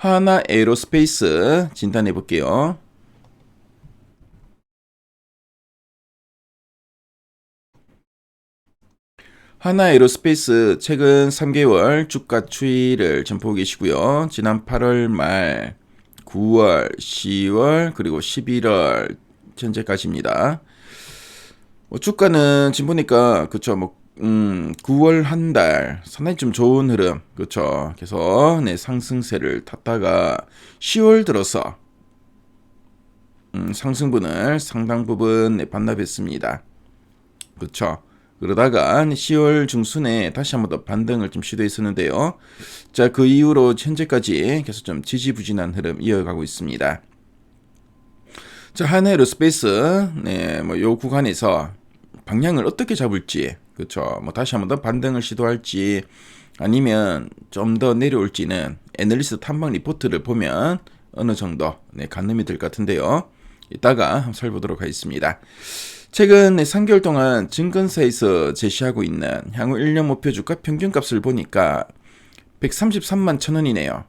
하나 에어로스페이스 진단해 볼게요. 하나 에어로스페이스 최근 3개월 주가 추이를 좀 보고 계시고요. 지난 8월 말, 9월, 10월, 그리고 11월 현재까지입니다. 주가는 지금 보니까 그쵸 9월 한 달 상당히 좀 좋은 흐름 그쵸. 그래서 상승세를 탔다가 10월 들어서 상승분을 상당 부분 반납했습니다. 그쵸. 그러다가 10월 중순에 다시 한번 더 반등을 좀 시도했었는데요. 자, 그 이후로 현재까지 계속 좀 지지부진한 흐름 이어가고 있습니다. 자, 하나에로스페이스 요 구간에서 방향을 어떻게 잡을지, 그렇죠. 다시 한번 더 반등을 시도할지 아니면 좀 더 내려올지는 애널리스트 탐방 리포트를 보면 어느 정도 가늠이 될 것 같은데요. 이따가 한번 살펴보도록 하겠습니다. 최근 3개월 동안 증권사에서 제시하고 있는 향후 1년 목표 주가 평균값을 보니까 133만 천원이네요.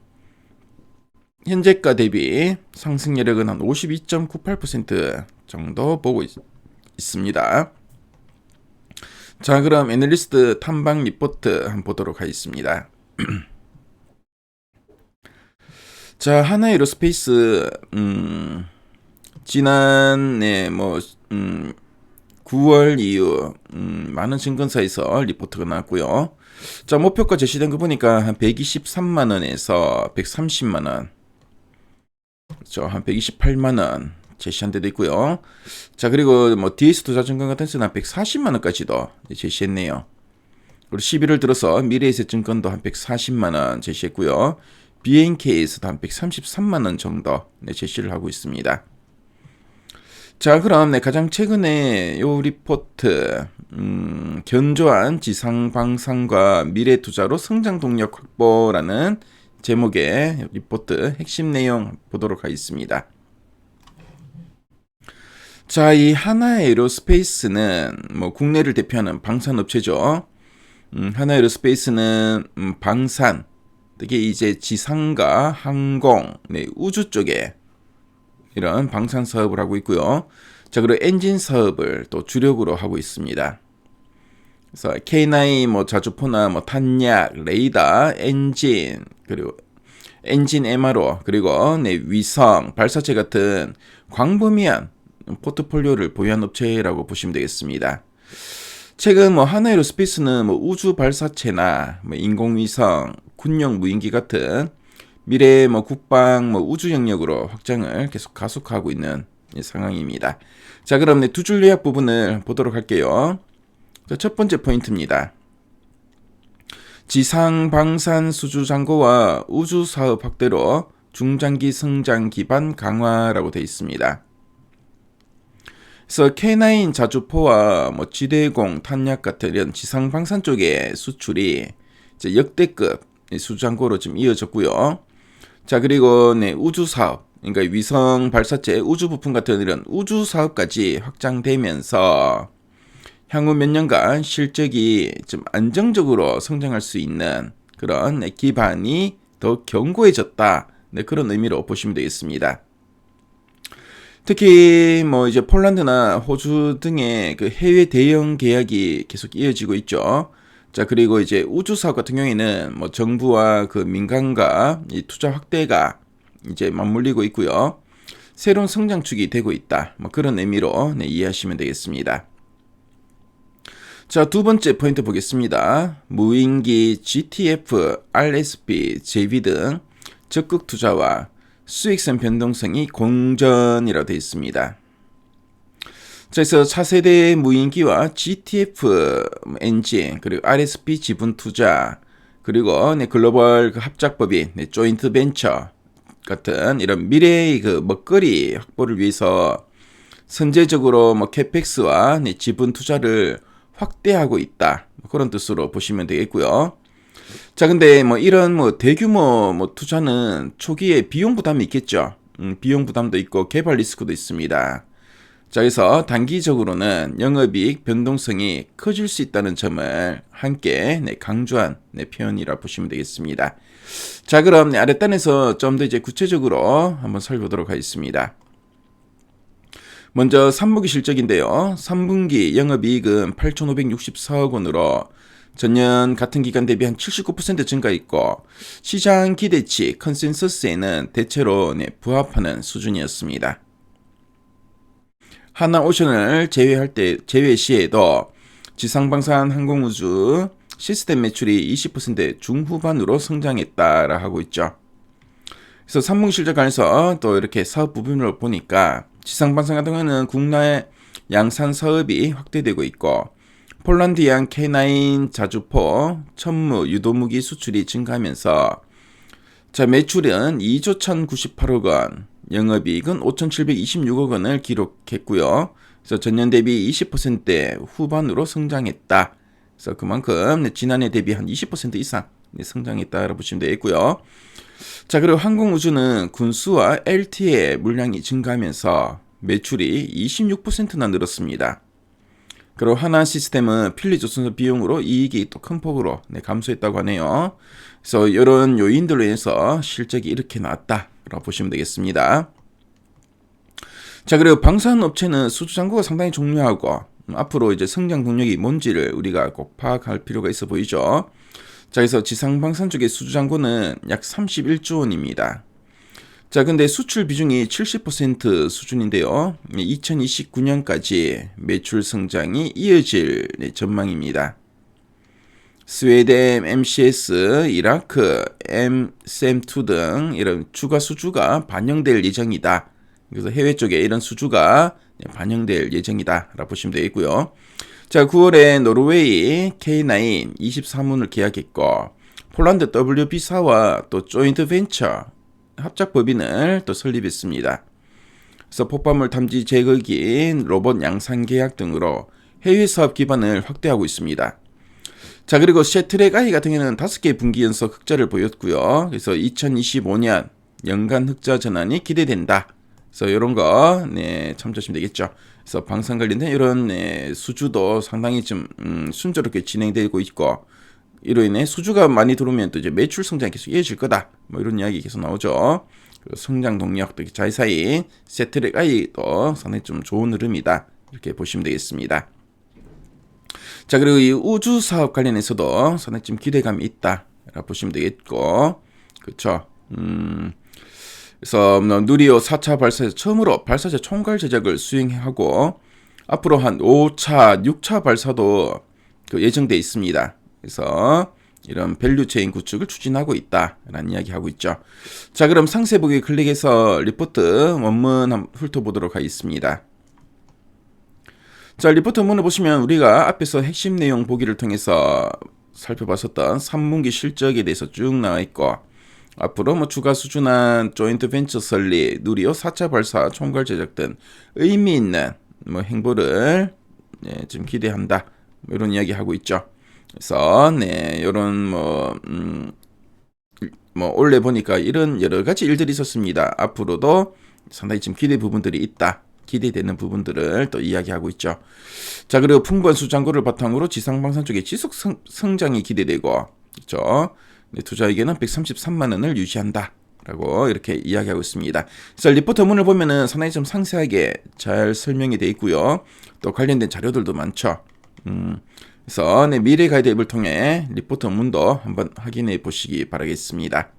현재가 대비 상승 여력은 한 52.98% 정도 보고 있습니다. 자, 그럼 애널리스트 탐방 리포트 한번 보도록 하겠습니다. 자, 하나에로스페이스 지난 9월 이후 많은 증권사에서 리포트가 나왔고요. 자, 목표가 제시된 거 보니까 한 123만 원에서 130만 원, 그렇죠. 한 128만 원 제시한 데도 있고요. 자, 그리고 DS 투자증권 같은 데는 한 140만 원까지도 제시했네요. 그리고 11월 들어서 미래에셋증권도 한 140만 원 제시했고요. BNK에서도 한 133만 원 정도 제시를 하고 있습니다. 자, 그럼 가장 최근에 요 리포트 견조한 지상방산과 미래투자로 성장 동력 확보라는 제목의 리포트 핵심 내용 보도록 하겠습니다. 자, 이 하나에로스페이스는 국내를 대표하는 방산업체죠. 하나에로스페이스는 방산, 특히 이제 지상과 항공, 우주 쪽에 이런 방산 사업을 하고 있고요. 자, 그리고 엔진 사업을 또 주력으로 하고 있습니다. 그래서 K9 자주포나 탄약, 레이더, 엔진, 그리고 엔진 MRO, 그리고 위성, 발사체 같은 광범위한 포트폴리오를 보유한 업체라고 보시면 되겠습니다. 최근 하나에로스페이스는 우주 발사체나 인공위성, 군용 무인기 같은 미래 국방 우주 영역으로 확장을 계속 가속하고 있는 상황입니다. 자, 그럼 두 줄 요약 부분을 보도록 할게요. 자, 첫 번째 포인트입니다. 지상 방산 수주 잔고와 우주 사업 확대로 중장기 성장 기반 강화라고 되어 있습니다. 그래서 K9 자주포와 지대공, 탄약 같은 이런 지상 방산 쪽의 수출이 이제 역대급 수주 잔고로 지금 이어졌고요. 자, 그리고 우주 사업, 그러니까 위성 발사체 우주 부품 같은 이런 우주 사업까지 확장되면서 향후 몇 년간 실적이 좀 안정적으로 성장할 수 있는 그런 기반이 더 견고해졌다. 그런 의미로 보시면 되겠습니다. 특히 이제 폴란드나 호주 등의 그 해외 대형 계약이 계속 이어지고 있죠. 자, 그리고 이제 우주 사업 같은 경우에는 정부와 그 민간과 이 투자 확대가 이제 맞물리고 있고요. 새로운 성장축이 되고 있다. 그런 의미로 이해하시면 되겠습니다. 자, 두 번째 포인트 보겠습니다. 무인기, GTF, RSP, JV 등 적극 투자와 수익성 변동성이 공전이라고 되어 있습니다. 그래서 차세대 무인기와 GTF 엔진, 그리고 RSP 지분 투자, 그리고 글로벌 합작법인 조인트 벤처 같은 이런 미래의 그 먹거리 확보를 위해서 선제적으로 캐펙스와 지분 투자를 확대하고 있다. 그런 뜻으로 보시면 되겠고요. 자, 근데 이런 대규모 투자는 초기에 비용 부담이 있겠죠. 비용 부담도 있고 개발 리스크도 있습니다. 자, 그래서 단기적으로는 영업이익 변동성이 커질 수 있다는 점을 함께 강조한 표현이라 보시면 되겠습니다. 자, 그럼 아랫단에서 좀 더 이제 구체적으로 한번 살펴보도록 하겠습니다. 먼저 3분기 실적인데요. 3분기 영업이익은 8,564억 원으로 전년 같은 기간 대비 한 79% 증가했고 시장 기대치 컨센서스에는 대체로 부합하는 수준이었습니다. 하나오션을 제외 시에도 지상방산 항공우주 시스템 매출이 20% 중후반으로 성장했다라 하고 있죠. 그래서 3분기 실적 안에서 또 이렇게 사업 부분을 보니까 지상방산 같은 경우는 국내 양산 사업이 확대되고 있고 폴란드양 K9 자주포 천무 유도무기 수출이 증가하면서 자, 매출은 2조 1,098억 원, 영업이익은 5,726억 원을 기록했고요. 그래서 전년 대비 20% 후반으로 성장했다. 그래서 그만큼 지난해 대비 한 20% 이상 성장했다라고 보시면 되겠고요. 자, 그리고 항공우주는 군수와 LTE 물량이 증가하면서 매출이 26%나 늘었습니다. 그리고 하나시스템은 필리조선소 비용으로 이익이 또 큰 폭으로 감소했다고 하네요. 그래서 이런 요인들로 인해서 실적이 이렇게 나왔다라고 보시면 되겠습니다. 자, 그리고 방산업체는 수주잔고가 상당히 중요하고 앞으로 이제 성장 동력이 뭔지를 우리가 꼭 파악할 필요가 있어 보이죠. 자, 그래서 지상방산 쪽의 수주잔고는 약 31조 원입니다. 자, 근데 수출 비중이 70% 수준인데요. 2029년까지 매출 성장이 이어질 전망입니다. 스웨덴, MCS, 이라크, 샘2 등 이런 추가 수주가 반영될 예정이다. 그래서 해외 쪽에 이런 수주가 반영될 예정이다 라고 보시면 되겠고요. 자, 9월에 노르웨이 K9 23문을 계약했고 폴란드 WB사와 또 조인트 벤처 합작법인을 또 설립했습니다. 그래서 폭발물 탐지 제거기, 로봇 양산 계약 등으로 해외 사업 기반을 확대하고 있습니다. 자, 그리고 셰트랙 I 같은 경우는 5개 분기 연속 흑자를 보였고요. 그래서 2025년 연간 흑자 전환이 기대된다. 그래서 이런 거 참조하시면 되겠죠. 그래서 방산 관련된 이런 수주도 상당히 좀 순조롭게 진행되고 있고 이로 인해 수주가 많이 들어오면 또 이제 매출 성장이 계속 이어질 거다. 뭐 이런 이야기 계속 나오죠. 성장 동력, 또 자회사인 셰트랙 I도 상당히 좀 좋은 흐름이다. 이렇게 보시면 되겠습니다. 자, 그리고 이 우주 사업 관련해서도 상당히 좀 기대감이 있다라고 보시면 되겠고, 그렇죠. 그래서 누리호 4차 발사에서 처음으로 발사체 총괄 제작을 수행하고 앞으로 한 5차, 6차 발사도 예정돼 있습니다. 그래서 이런 밸류체인 구축을 추진하고 있다라는 이야기 하고 있죠. 자, 그럼 상세 보기 클릭해서 리포트 원문 한번 훑어보도록 하겠습니다. 자, 리포트 원문을 보시면 우리가 앞에서 핵심 내용 보기를 통해서 살펴봤었던 3분기 실적에 대해서 쭉 나와 있고 앞으로 뭐 추가 수준한 조인트 벤처 설립, 누리호 4차 발사, 총괄 제작 등 의미 있는 뭐 행보를 좀 기대한다. 뭐 이런 이야기 하고 있죠. 그래서 이런 올해 보니까 이런 여러 가지 일들이 있었습니다. 앞으로도 상당히 지금 기대 부분들이 있다. 기대되는 부분들을 또 이야기하고 있죠. 자, 그리고 풍부한 수장고를 바탕으로 지상방산 쪽에 지속 성장이 기대되고, 그렇죠. 투자에게는 133만 원을 유지한다. 라고 이렇게 이야기하고 있습니다. 그래서 리포트 문을 보면은 상당히 좀 상세하게 잘 설명이 되어 있고요. 또 관련된 자료들도 많죠. 그래서 미래 가이드 앱을 통해 리포트 문도 한번 확인해 보시기 바라겠습니다.